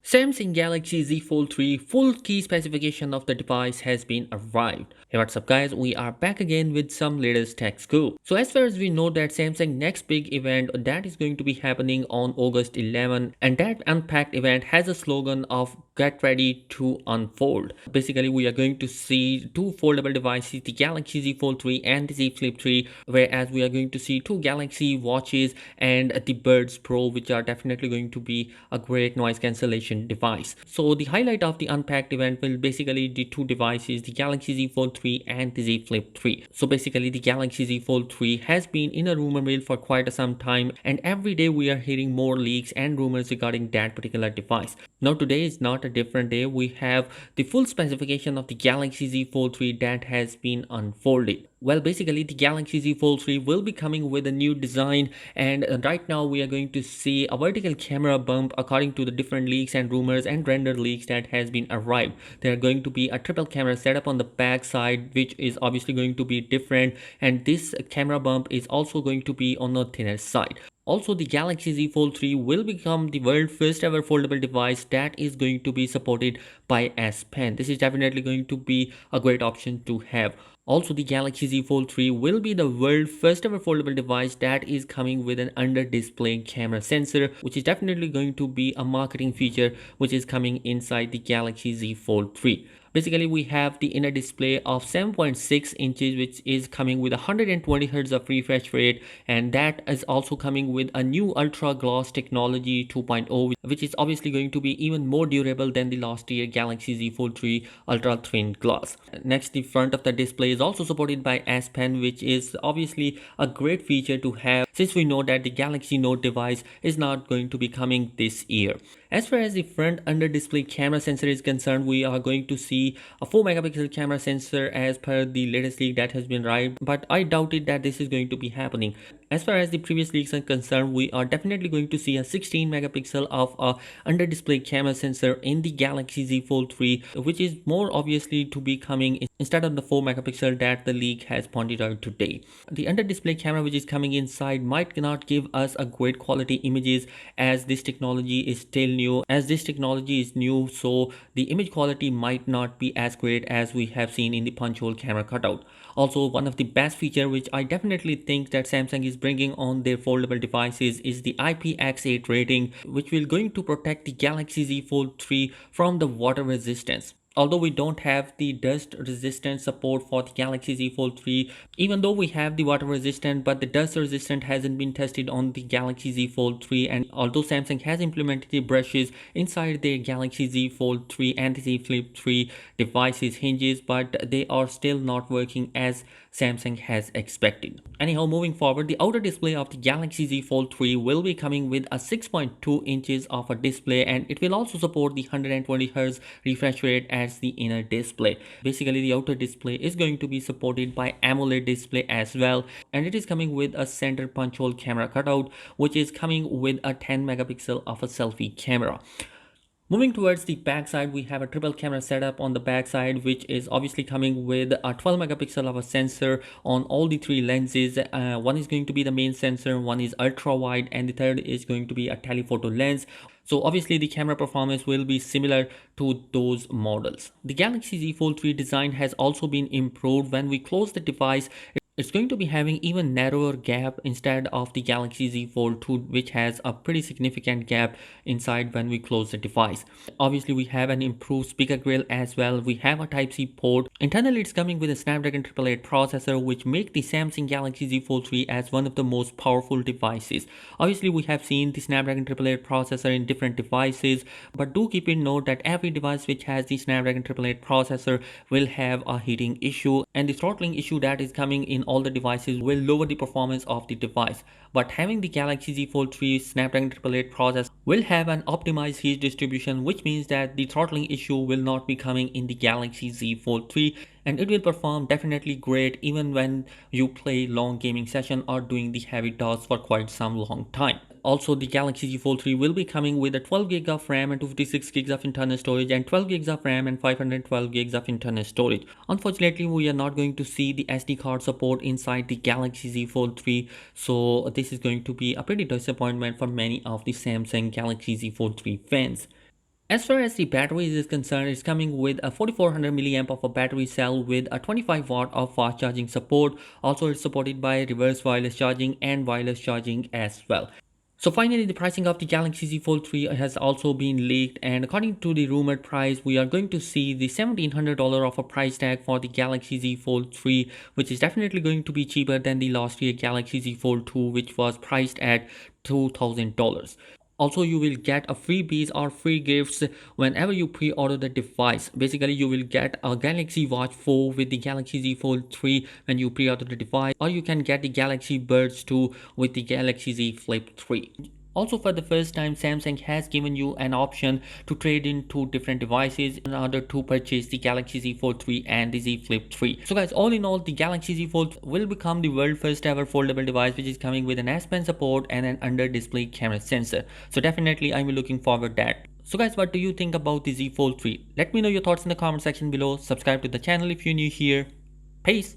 Samsung Galaxy Z Fold 3 full key specification of the device has been arrived. Hey, what's up guys, we are back again with some latest tech scoop. So as far as we know that Samsung next big event that is going to be happening on August 11, and that unpacked event has a slogan of get ready to unfold. Basically we are going to see two foldable devices, the Galaxy Z Fold 3 and the Z Flip 3, whereas we are going to see two Galaxy watches and the Buds Pro, which are definitely going to be a great noise cancellation device. So the highlight of the unpacked event will basically the two devices, the Galaxy Z Fold 3 and the Z Flip 3. So basically the Galaxy Z Fold 3 has been in a rumor mill for quite some time, and every day we are hearing more leaks and rumors regarding that particular device. Now today is not a different day. We have the full specification of the Galaxy Z Fold 3 that has been unfolded. Well, basically the Galaxy Z Fold 3 will be coming with a new design, and right now we are going to see a vertical camera bump according to the different leaks and rumors and render leaks that has been arrived. There are going to be a triple camera setup on the back side, which is obviously going to be different, and this camera bump is also going to be on the thinner side. Also, the Galaxy Z Fold 3 will become the world's first ever foldable device that is going to be supported by S Pen. This is definitely going to be a great option to have. Also, the Galaxy Z Fold 3 will be the world's first ever foldable device that is coming with an under-display camera sensor, which is definitely going to be a marketing feature which is coming inside the Galaxy Z Fold 3. Basically, we have the inner display of 7.6 inches, which is coming with 120 Hz of refresh rate, and that is also coming with a new Ultra Gloss technology 2.0, which is obviously going to be even more durable than the last year Galaxy Z Fold 3 Ultra Thin Glass. Next, the front of the display is also supported by S Pen, which is obviously a great feature to have since we know that the Galaxy Note device is not going to be coming this year. As far as the front under display camera sensor is concerned, we are going to see a 4 megapixel camera sensor as per the latest leak that has been arrived, but I doubted that this is going to be happening. As far as the previous leaks are concerned, we are definitely going to see a 16 megapixel of a under display camera sensor in the Galaxy Z Fold 3, which is more obviously to be coming instead of the 4 megapixel that the leak has pointed out today. The under display camera which is coming inside might not give us a great quality images, as this technology is still new. So the image quality might not be as great as we have seen in the punch hole camera cutout. Also, one of the best feature which I definitely think that Samsung is bringing on their foldable devices is the IPX8 rating, which will going to protect the Galaxy Z Fold 3 from the water resistance. Although we don't have the dust resistant support for the Galaxy Z Fold 3, even though we have the water resistant, but the dust resistant hasn't been tested on the Galaxy Z Fold 3. And although Samsung has implemented the brushes inside their Galaxy Z Fold 3 and the Z Flip 3 devices hinges, but they are still not working as Samsung has expected. Anyhow, moving forward, the outer display of the Galaxy Z Fold 3 will be coming with a 6.2 inches of a display, and it will also support the 120 Hz refresh rate as the inner display. Basically, the outer display is going to be supported by AMOLED display as well, and it is coming with a center punch hole camera cutout, which is coming with a 10 megapixel of a selfie camera. Moving towards the back side, we have a triple camera setup on the back side, which is obviously coming with a 12 megapixel of a sensor on all the three lenses. One is going to be the main sensor, one is ultra wide, and the third is going to be a telephoto lens. So obviously the camera performance will be similar to those models. The Galaxy Z Fold 3 design has also been improved. When we close the device, it's going to be having even narrower gap instead of the Galaxy Z Fold 2, which has a pretty significant gap inside when we close the device. Obviously, we have an improved speaker grill as well. We have a Type-C port. Internally, it's coming with a Snapdragon 888 processor, which make the Samsung Galaxy Z Fold 3 as one of the most powerful devices. Obviously, we have seen the Snapdragon 888 processor in different devices, but do keep in note that every device which has the Snapdragon 888 processor will have a heating issue, and the throttling issue that is coming in all the devices will lower the performance of the device. But having the Galaxy Z Fold 3 Snapdragon 888 processor will have an optimized heat distribution, which means that the throttling issue will not be coming in the Galaxy Z Fold 3, and it will perform definitely great even when you play long gaming session or doing the heavy tasks for quite some long time. Also, the Galaxy Z Fold 3 will be coming with a 12 GB of RAM and 256 GB of internal storage, and 12 GB of RAM and 512 GB of internal storage. Unfortunately, we are not going to see the SD card support inside the Galaxy Z Fold 3, so this is going to be a pretty disappointment for many of the Samsung Galaxy Z Fold 3 fans. As far as the batteries is concerned, it's coming with a 4400 milliamp of a battery cell with a 25 watt of fast charging support. Also, it's supported by reverse wireless charging and wireless charging as well. So finally, the pricing of the Galaxy Z Fold 3 has also been leaked, and according to the rumored price, we are going to see the $1,700 of a price tag for the Galaxy Z Fold 3, which is definitely going to be cheaper than the last year Galaxy Z Fold 2, which was priced at $2,000. Also, you will get a freebies or free gifts whenever you pre-order the device. Basically, you will get a Galaxy Watch 4 with the Galaxy Z Fold 3 when you pre-order the device, or you can get the Galaxy Buds 2 with the Galaxy Z Flip 3. Also, for the first time, Samsung has given you an option to trade in two different devices in order to purchase the Galaxy Z Fold 3 and the Z Flip 3. So guys, all in all, the Galaxy Z Fold will become the world first ever foldable device, which is coming with an S Pen support and an under display camera sensor. So definitely I'm looking forward to that. So guys, what do you think about the Z Fold 3? Let me know your thoughts in the comment section below. Subscribe to the channel if you're new here. Peace.